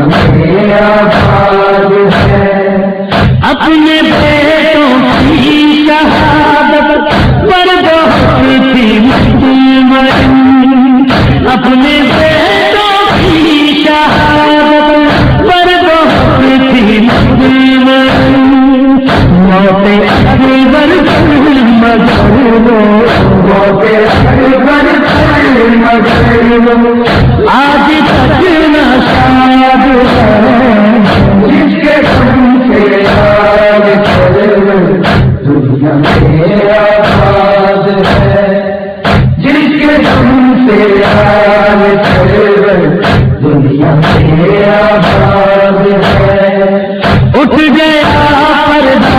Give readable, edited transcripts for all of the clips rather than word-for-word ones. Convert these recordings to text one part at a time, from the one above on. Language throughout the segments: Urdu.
میں آباد ہے۔ اپنے بیٹوں کی شہادت پر بہت تھی مطمئن، اپنے بیٹوں کی شہادت پر بہت تھی مطمئن، موت اکبر پر مظلوم، موت اکبر پر مظلوم، آج تک نہ شاد ہے جس کے غم سے آج دنیا میں آباد ہے، جس کے غم سے آج دنیا میں آباد ہے۔ اٹھ گیا پردہ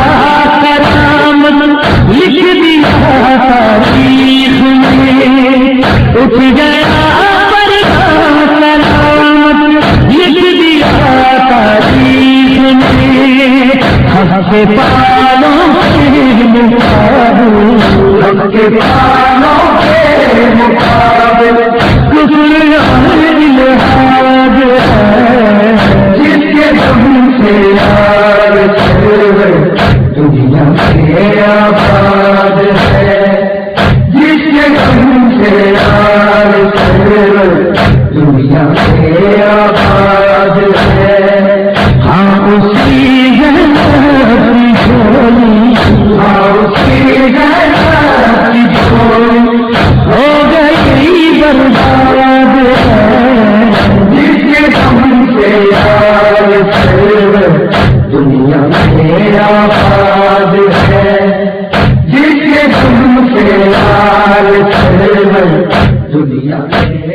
کرامت لکھ دیا تاریخ میں، اٹھ گیا پردہ کرامت لکھ دیا تاریخ میں، حق کے پالوں کے مقابل، حق کے پالوں کے مقابل کفر الہاد ہے، جس کے غم سے آج دنیا میں آباد ہے، جس کے غم سے آج دنیا میں آباد ہے۔ ہاں اسی جنت کی جھولی، ہاں اسی جنت کی جھولی ہو گئی برباد ہے، جس کے غم سے آج دنیا میں آباد ہے، جس کے غم سے آج دنیا میں